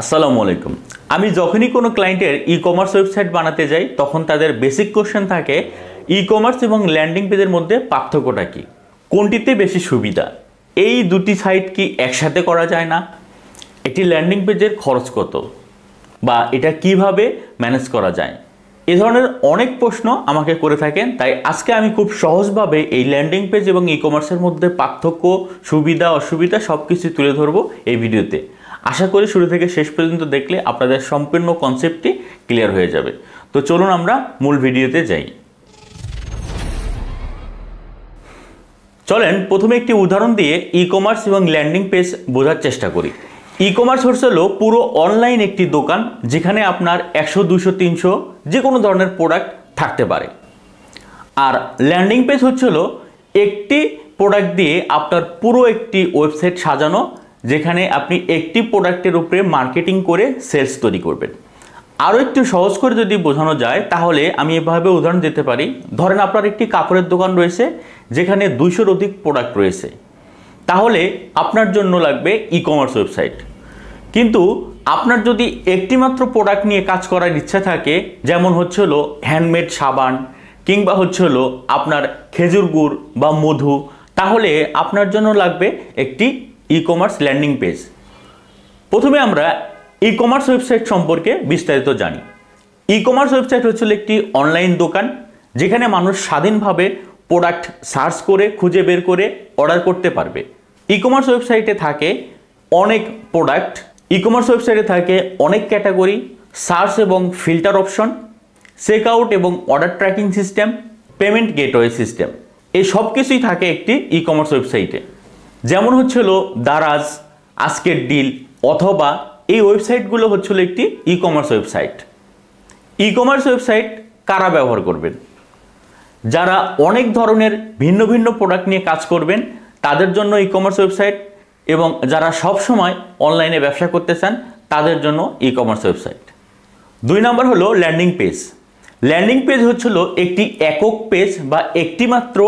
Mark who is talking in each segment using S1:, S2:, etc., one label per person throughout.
S1: আসসালামু আলাইকুম। আমি যখনই কোনো ক্লায়েন্টের ই কমার্স ওয়েবসাইট বানাতে যাই তখন তাদের বেসিক কোশ্চেন থাকে ই কমার্স এবং ল্যান্ডিং পেজের মধ্যে পার্থক্যটা কি, কোনটিতে বেশি সুবিধা, এই দুটি সাইট কি একসাথে করা যায় না, একটি ল্যান্ডিং পেজের খরচ কত, বা এটা কিভাবে ম্যানেজ করা যায়, এ ধরনের অনেক প্রশ্ন আমাকে করে থাকেন। তাই আজকে আমি খুব সহজভাবে এই ল্যান্ডিং পেজ এবং ই কমার্সের মধ্যে পার্থক্য, সুবিধা অসুবিধা সব কিছু তুলে ধরবো এই ভিডিওতে। আশা করি শুরু থেকে শেষ পর্যন্ত দেখলে আপনাদের সম্পূর্ণ কনসেপ্টটি ক্লিয়ার হয়ে যাবে। তো চলুন আমরা মূল ভিডিওতে যাই। চলেন প্রথমে একটি উদাহরণ দিয়ে ই কমার্স এবং ল্যান্ডিং পেজ বোঝার চেষ্টা করি। ই কমার্স হল পুরো অনলাইন একটি দোকান যেখানে আপনার 100, 200, 300 যে কোনো ধরনের প্রোডাক্ট থাকতে পারে। আর ল্যান্ডিং পেজ হচ্ছিল একটি প্রোডাক্ট দিয়ে আপনার পুরো একটি ওয়েবসাইট সাজানো, যেখানে আপনি একটি প্রোডাক্টের উপরে মার্কেটিং করে সেলস তৈরি করবেন। আরও একটু সহজ করে যদি বোঝানো যায় তাহলে আমি এভাবে উদাহরণ দিতে পারি। ধরেন আপনার একটি কাপড়ের দোকান রয়েছে যেখানে 200-র অধিক প্রোডাক্ট রয়েছে, তাহলে আপনার জন্য লাগবে ই কমার্স ওয়েবসাইট। কিন্তু আপনার যদি একটি মাত্র প্রোডাক্ট নিয়ে কাজ করার ইচ্ছা থাকে, যেমন হচ্ছিল হ্যান্ডমেড সাবান কিংবা হচ্ছিল আপনার খেজুর গুড় বা মধু, তাহলে আপনার জন্য লাগবে একটি ই কমার্স ল্যান্ডিং পেজ। প্রথমে আমরা ই কমার্স ওয়েবসাইট সম্পর্কে বিস্তারিত জানি। ই কমার্স ওয়েবসাইট হচ্ছিল একটি অনলাইন দোকান যেখানে মানুষ স্বাধীনভাবে প্রোডাক্ট সার্চ করে খুঁজে বের করে অর্ডার করতে পারবে। ই কমার্স ওয়েবসাইটে থাকে অনেক প্রোডাক্ট, ই কমার্স ওয়েবসাইটে থাকে অনেক ক্যাটাগরি, সার্চ এবং ফিল্টার অপশন, চেক আউট এবং order tracking system, payment gateway system, এই সব কিছুই থাকে একটি ই কমার্স ওয়েবসাইটে। যেমন হচ্ছিল দারাজ, আজকের ডিল, অথবা এই ওয়েবসাইটগুলো হচ্ছিল একটি e commerce website. E commerce website কারা ব্যবহার করবেন? যারা অনেক ধরনের ভিন্ন ভিন্ন প্রোডাক্ট নিয়ে কাজ করবেন তাদের জন্য ই কমার্স ওয়েবসাইট, এবং যারা সব সময় অনলাইনে ব্যবসা করতে চান তাদের জন্য ই কমার্স ওয়েবসাইট। 2 নম্বর হলো ল্যান্ডিং পেজ। ল্যান্ডিং পেজ হচ্ছিল একটি একক পেজ বা একটি মাত্র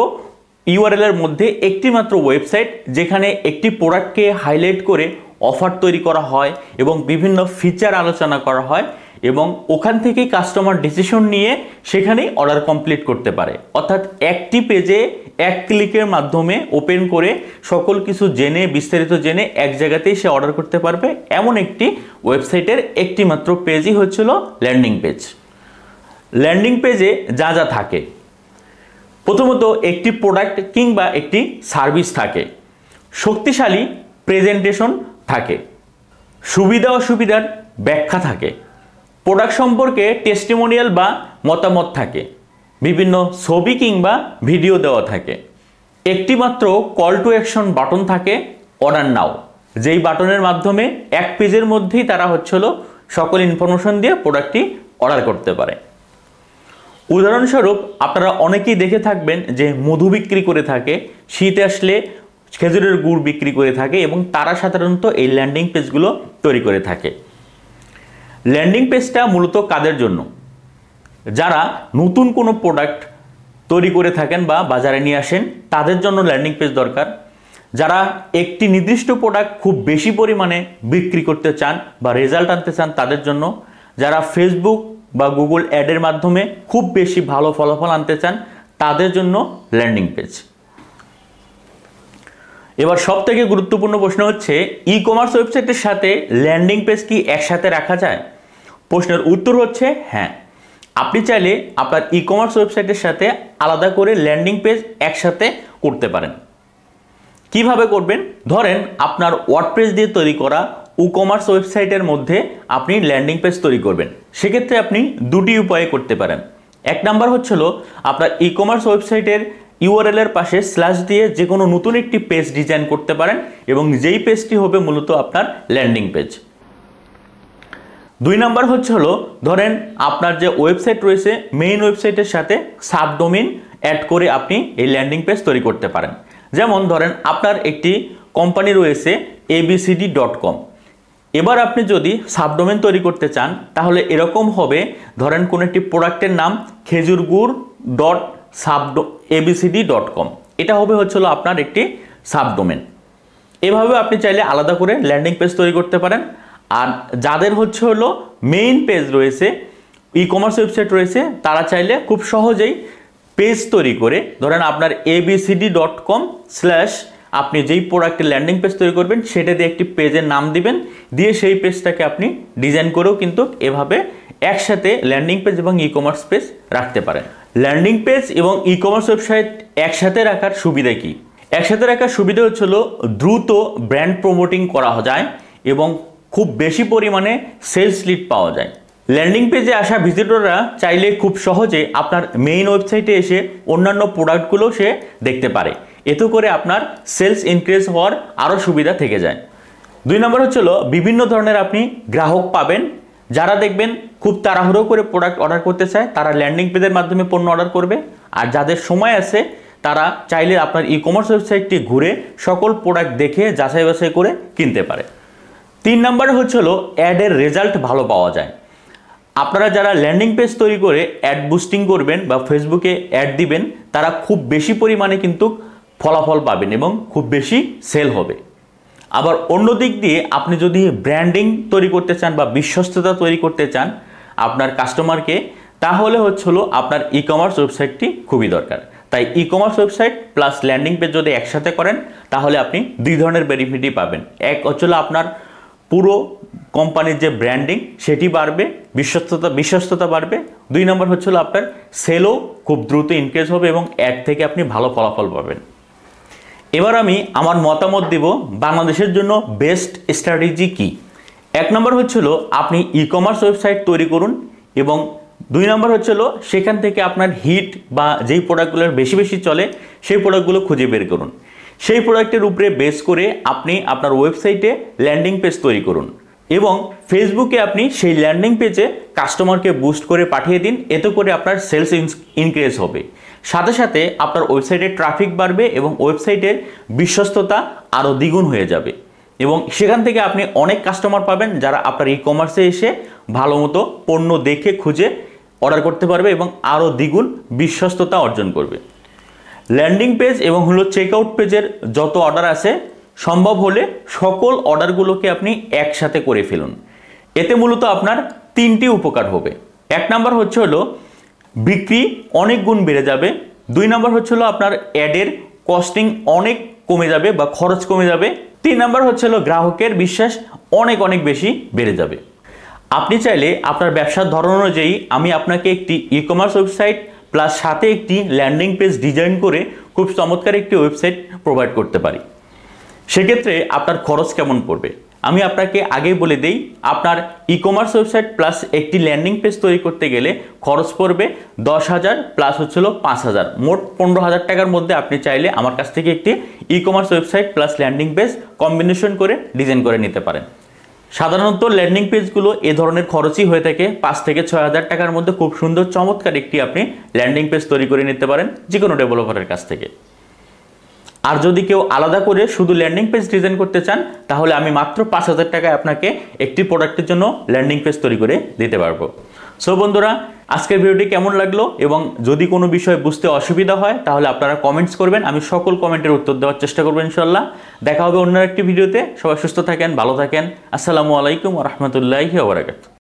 S1: ইউআরএল এর মধ্যে একটি মাত্র ওয়েবসাইট যেখানে একটি প্রোডাক্টকে হাইলাইট করে অফার তৈরি করা হয় এবং বিভিন্ন ফিচার আলোচনা করা হয়, এবং ওখান থেকেই কাস্টমার ডিসিশন নিয়ে সেখানেই অর্ডার কমপ্লিট করতে পারে। অর্থাৎ একটি পেজে এক ক্লিকের মাধ্যমে ওপেন করে সকল কিছু জেনে, বিস্তারিত জেনে এক জায়গাতেই সে অর্ডার করতে পারবে, এমন একটি ওয়েবসাইটের একটি মাত্র পেজই হচ্ছিল ল্যান্ডিং পেজ। ল্যান্ডিং পেজে যা যা থাকে, প্রথমত একটি প্রোডাক্ট কিংবা একটি সার্ভিস থাকে, শক্তিশালী প্রেজেন্টেশন থাকে, সুবিধা অসুবিধার ব্যাখ্যা থাকে, প্রোডাক্ট সম্পর্কে টেস্টিমোনিয়াল বা মতামত থাকে, বিভিন্ন ছবি কিংবা ভিডিও দেওয়া থাকে, একটি মাত্র কল টু অ্যাকশন বাটন থাকে, অর্ডার নাও, যেই বাটনের মাধ্যমে এক পেজের মধ্যেই তারা হচ্ছিল সকল ইনফরমেশন দিয়ে প্রোডাক্টটি অর্ডার করতে পারে। উদাহরণস্বরূপ আপনারা অনেকেই দেখে থাকবেন যে মধু বিক্রি করে থাকে, শীত আসলে খেজুরের গুড় বিক্রি করে থাকে, এবং তারা সাধারণত এই ল্যান্ডিং পেজগুলো তৈরি করে থাকে। ল্যান্ডিং পেজটা মূলত কাদের জন্য? যারা নতুন কোনো প্রোডাক্ট তৈরি করে থাকেন বা বাজারে নিয়ে আসেন তাদের জন্য ল্যান্ডিং পেজ দরকার। যারা একটি নির্দিষ্ট প্রোডাক্ট খুব বেশি পরিমাণে বিক্রি করতে চান বা রেজাল্ট আনতে চান তাদের জন্য। যারা ফেসবুক বা গুগল অ্যাডের মাধ্যমে খুব বেশি ভালো ফলাফল আনতে চান তাদের জন্য ল্যান্ডিং পেজ। এবার সবথেকে গুরুত্বপূর্ণ প্রশ্ন হচ্ছে, ই কমার্স ওয়েবসাইটের সাথে ল্যান্ডিং পেজ কি একসাথে রাখা যায়? প্রশ্নের উত্তর হচ্ছে হ্যাঁ। আপনি চাইলে আপনার ই কমার্স ওয়েবসাইটের সাথে আলাদা করে ল্যান্ডিং পেজ একসাথে করতে পারেন। কিভাবে করবেন? ধরেন আপনার ওয়ার্ডপ্রেস দিয়ে তৈরি করা ই কমার্স ওয়েবসাইটের মধ্যে আপনি ল্যান্ডিং পেজ তৈরি করবেন। সেক্ষেত্রে আপনি দুটি উপায়ে করতে পারেন। এক নাম্বার হচ্ছিল আপনার ই কমার্স ওয়েবসাইটের ইউআরএল এর পাশে স্ল্যাশ দিয়ে যে কোনো নতুন একটি পেজ ডিজাইন করতে পারেন, এবং যেই পেজটি হবে মূলত আপনার ল্যান্ডিং পেজ। 2 নাম্বার হচ্ছিল ধরেন আপনার যে ওয়েবসাইট রয়েছে মেইন ওয়েবসাইটের সাথে সাবডোমেইন অ্যাড করে আপনি এই ল্যান্ডিং পেজ তৈরি করতে পারেন। যেমন ধরেন আপনার একটি কোম্পানি রয়েছে abcd.com। এবার আপনি যদি সাবডোমেইন তৈরি করতে চান তাহলে এরকম হবে, ধরেন কোন একটি প্রোডাক্টের নাম খেজুরগুড়.abcd.com, এটা হবে হচ্ছিল আপনার একটি সাবডোমেইন। এভাবে আপনি চাইলে আলাদা করে ল্যান্ডিং পেজ তৈরি করতে পারেন। আর যাদের হলো মেইন পেজ রয়েছে, ই কমার্স ওয়েবসাইট রয়েছে, তারা চাইলে খুব সহজেই পেজ তৈরি করে, ধরেন আপনার abcd.com/ আপনি যেই প্রোডাক্টের ল্যান্ডিং পেজ তৈরি করবেন সেটা দিয়ে একটি পেজের নাম দিবেন, দিয়ে সেই পেজটাকে আপনি ডিজাইন করেও কিন্তু এভাবে একসাথে ল্যান্ডিং পেজ এবং ই কমার্স পেজ রাখতে পারেন। ল্যান্ডিং পেজ এবং ই কমার্স ওয়েবসাইট একসাথে রাখার সুবিধা কি? একসাথে রাখার সুবিধা হলো দ্রুত ব্র্যান্ড প্রমোটিং করা যায় এবং খুব বেশি পরিমাণে সেলস লিড পাওয়া যায়। ল্যান্ডিং পেজে আসা ভিজিটররা চাইলে খুব সহজে আপনার মেইন ওয়েবসাইটে এসে অন্যান্য প্রোডাক্টগুলো সে দেখতে পারে, এতে করে আপনার সেলস ইনক্রিজ হওয়ার আরও সুবিধা থেকে যায়। 2 নম্বর হলো বিভিন্ন ধরনের আপনি গ্রাহক পাবেন, যারা দেখবেন খুব তাড়াহুড়ো করে প্রোডাক্ট অর্ডার করতে চায় তারা ল্যান্ডিং পেজের মাধ্যমে পণ্য অর্ডার করবে, আর যাদের সময় আছে তারা চাইলে আপনার ই কমার্স ওয়েবসাইটটি ঘুরে সকল প্রোডাক্ট দেখে যাচাই বাছাই করে কিনতে পারে। 3 নম্বরে হলো অ্যাডের রেজাল্ট ভালো পাওয়া যায়। আপনারা যারা ল্যান্ডিং পেজ তৈরি করে অ্যাড বুস্টিং করবেন বা ফেসবুকে অ্যাড দিবেন, তারা খুব বেশি পরিমাণে কিন্তু ফলাফল পাবেন এবং খুব বেশি সেল হবে। আবার অন্য দিক দিয়ে আপনি যদি ব্র্যান্ডিং তৈরি করতে চান বা বিশ্বস্ততা তৈরি করতে চান আপনার কাস্টমারকে, তাহলে হলো আপনার ই কমার্স ওয়েবসাইটটি খুবই দরকার। তাই e commerce website plus landing page যদি একসাথে করেন তাহলে আপনি 2 ধরনের বেনিফিটই পাবেন। এক হলো আপনার পুরো কোম্পানির যে ব্র্যান্ডিং সেটি বাড়বে, বিশ্বস্ততা বাড়বে। 2 নম্বর হলো আপনার সেলও খুব দ্রুত ইনক্রিজ হবে এবং অ্যাড থেকে আপনি ভালো ফলাফল পাবেন। এবার আমি আমার মতামত দিব বাংলাদেশের জন্য বেস্ট স্ট্র্যাটেজি কি। 1 নম্বর হলো আপনি ই কমার্স ওয়েবসাইট তৈরি করুন এবং 2 নম্বর হলো সেখান থেকে আপনার হিট বা যেই প্রোডাক্টগুলো বেশি বেশি চলে সেই প্রোডাক্টগুলো খুঁজে বের করুন। সেই প্রোডাক্টের উপরে বেস করে আপনি আপনার ওয়েবসাইটে ল্যান্ডিং পেজ তৈরি করুন এবং ফেসবুকে আপনি সেই ল্যান্ডিং পেজে কাস্টমারকে বুস্ট করে পাঠিয়ে দিন, এতে করে আপনার সেলস ইনক্রিজ হবে। সাথে সাথে আপনার ওয়েবসাইটে ট্রাফিক বাড়বে এবং ওয়েবসাইটের বিশ্বস্ততা আরও দ্বিগুণ হয়ে যাবে এবং সেখান থেকে আপনি অনেক কাস্টমার পাবেন যারা আপনার ই কমার্সে এসে ভালো মতো পণ্য দেখে খুঁজে অর্ডার করতে পারবে এবং আরও দ্বিগুণ বিশ্বস্ততা অর্জন করবে। ল্যান্ডিং পেজ এবং চেকআউট পেজের যত অর্ডার আছে সম্ভব হলে সকল অর্ডারগুলোকে আপনি একসাথে করে ফেলুন, এতে মূলত আপনার 3টি উপকার হবে। 1 নম্বর হলো বিক্রি অনেক গুণ বেড়ে যাবে। 2 নম্বর হলো আপনার অ্যাডের কস্টিং অনেক কমে যাবে বা খরচ কমে যাবে। 3 নম্বর হলো গ্রাহকের বিশ্বাস অনেক বেশি বেড়ে যাবে। আপনি চাইলে আপনার ব্যবসার ধরন অনুযায়ী আমি আপনাকে একটি ই কমার্স ওয়েবসাইট প্লাস সাথে একটি ল্যান্ডিং পেজ ডিজাইন করে খুব চমৎকার একটি ওয়েবসাইট প্রোভাইড করতে পারি। সেক্ষেত্রে আপনার খরচ কেমন পড়বে আমি আপনাকে আগেই বলে দেই। আপনার ই কমার্স ওয়েবসাইট প্লাস একটি ল্যান্ডিং পেজ তৈরি করতে গেলে খরচ পড়বে 10,000 প্লাস 5,000, মোট 15,000 টাকার মধ্যে আপনি চাইলে আমার কাছ থেকে একটি e commerce website plus landing page combination করে ডিজাইন করে নিতে পারেন। সাধারণত ল্যান্ডিং পেজগুলো এ ধরনের খরচই হয়ে থাকে 5 থেকে 6,000 টাকার মধ্যে খুব সুন্দর চমৎকার একটি আপনি ল্যান্ডিং পেজ তৈরি করে নিতে পারেন যে কোনো ডেভেলপারের কাছ থেকে। আর যদি কেউ আলাদা করে শুধু ল্যান্ডিং পেজ ডিজাইন করতে চান তাহলে আমি মাত্র 5,000 টাকায় আপনাকে একটি প্রোডাক্টের জন্য ল্যান্ডিং পেজ তৈরি করে দিতে পারবো। সো বন্ধুরা, আজকের ভিডিওটি কেমন লাগলো এবং যদি কোনো বিষয় বুঝতে অসুবিধা হয় তাহলে আপনারা কমেন্টস করবেন, আমি সকল কমেন্টের উত্তর দেওয়ার চেষ্টা করবো ইনশাল্লাহ। দেখা হবে অন্য একটি ভিডিওতে। সবাই সুস্থ থাকেন, ভালো থাকেন। আসসালামু আলাইকুম ওয়া রাহমাতুল্লাহি ওয়া বারাকাতুহু।